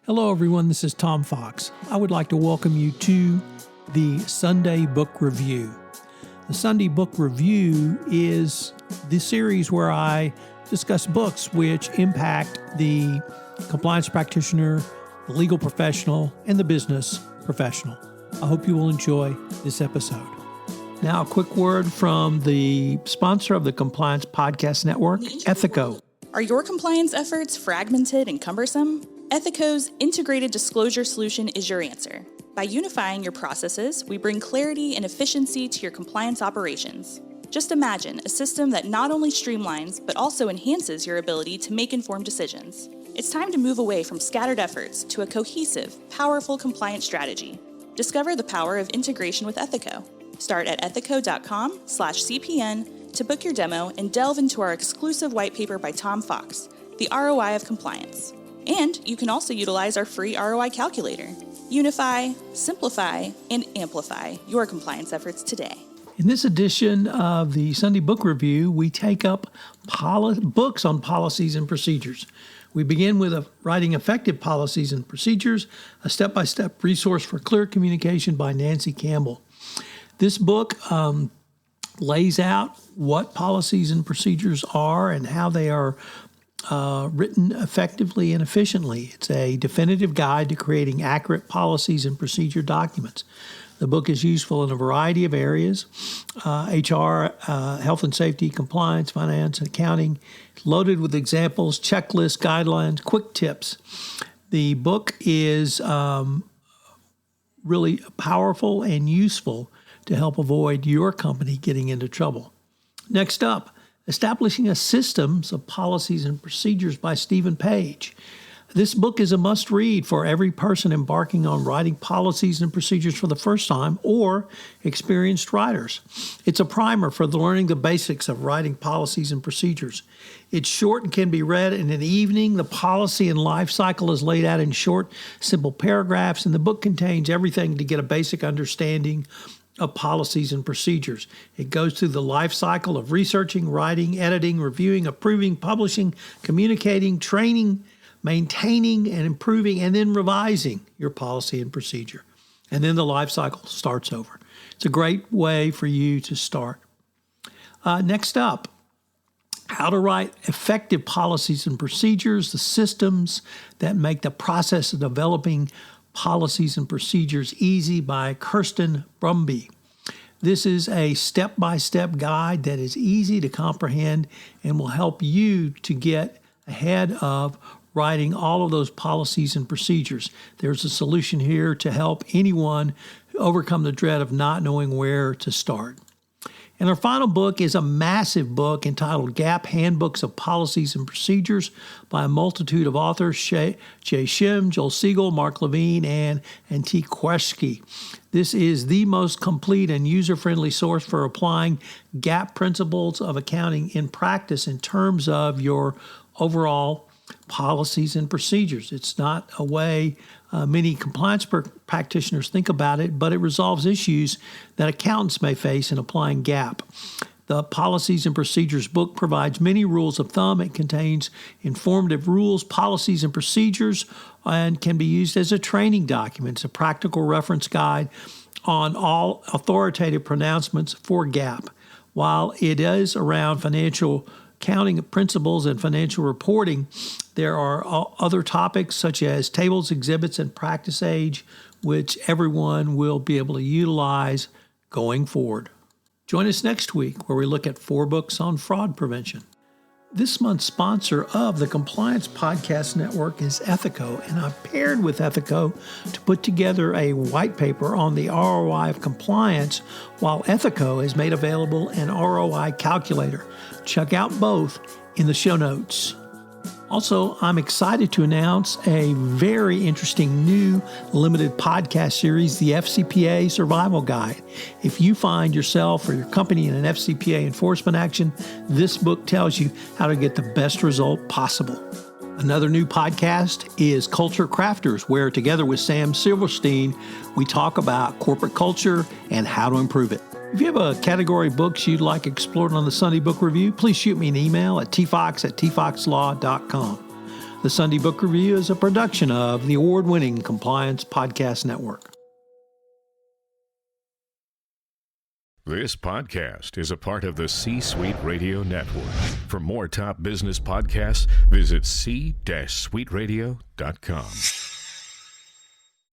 Hello, everyone. This is Tom Fox. I would like to welcome you to the Sunday Book Review. The Sunday Book Review is the series where I discuss books which impact the compliance practitioner, the legal professional, and the business professional. I hope you will enjoy this episode. Now, a quick word from the sponsor of the Compliance Podcast Network, Ethico. Are your compliance efforts fragmented and cumbersome? Ethico's integrated disclosure solution is your answer. By unifying your processes, we bring clarity and efficiency to your compliance operations. Just imagine a system that not only streamlines, but also enhances your ability to make informed decisions. It's time to move away from scattered efforts to a cohesive, powerful compliance strategy. Discover the power of integration with Ethico. Start at ethico.com/CPN to book your demo and delve into our exclusive white paper by Tom Fox, The ROI of Compliance. And you can also utilize our free ROI calculator. Unify, simplify, and amplify your compliance efforts today. In this edition of the Sunday Book Review, we take up books on policies and procedures. We begin with Writing Effective Policies and Procedures, a step-by-step resource for clear communication by Nancy Campbell. This book lays out what policies and procedures are and how they are written effectively and efficiently. It's a definitive guide to creating accurate policies and procedure documents. The book is useful in a variety of areas, HR, health and safety, compliance, finance, and accounting. It's loaded with examples, checklists, guidelines, quick tips. The book is really powerful and useful to help avoid your company getting into trouble. Next up, Establishing a Systems of Policies and Procedures by Stephen Page. This book is a must-read for every person embarking on writing policies and procedures for the first time or experienced writers. It's a primer for learning the basics of writing policies and procedures. It's short and can be read in an evening. The policy and life cycle is laid out in short, simple paragraphs, and the book contains everything to get a basic understanding of policies and procedures. It goes through the life cycle of researching, writing, editing, reviewing, approving, publishing, communicating, training, maintaining, and improving, and then revising your policy and procedure. And then the life cycle starts over. It's a great way for you to start. Next up, how to write effective policies and procedures, the systems that make the process of developing policies and procedures easy by Kirsten Brumby. This is a step-by-step guide that is easy to comprehend and will help you to get ahead of writing all of those policies and procedures. There's a solution here to help anyone overcome the dread of not knowing where to start. And our final book is a massive book entitled GAAP, Handbooks of Policies and Procedures by a multitude of authors, Shim, Siegel, Mark Levine, and T. Qureshi. This is the most complete and user-friendly source for applying GAAP principles of accounting in practice in terms of your overall policies and procedures. It's not a way many compliance practitioners think about it, but it resolves issues that accountants may face in applying GAAP. The Policies and Procedures book provides many rules of thumb. It contains informative rules, policies, and procedures, and can be used as a training document. It's a practical reference guide on all authoritative pronouncements for GAAP. While it is around financial accounting principles and financial reporting, there are other topics such as tables, exhibits, and practice age, which everyone will be able to utilize going forward. Join us next week where we look at 4 books on fraud prevention. This month's sponsor of the Compliance Podcast Network is Ethico, and I've paired with Ethico to put together a white paper on the ROI of compliance, while Ethico has made available an ROI calculator. Check out both in the show notes. Also, I'm excited to announce a very interesting new limited podcast series, the FCPA Survival Guide. If you find yourself or your company in an FCPA enforcement action, this book tells you how to get the best result possible. Another new podcast is Culture Crafters, where together with Sam Silverstein, we talk about corporate culture and how to improve it. If you have a category of books you'd like explored on the Sunday Book Review, please shoot me an email at tfox@tfoxlaw.com. The Sunday Book Review is a production of the award-winning Compliance Podcast Network. This podcast is a part of the C-Suite Radio Network. For more top business podcasts, visit c-suiteradio.com.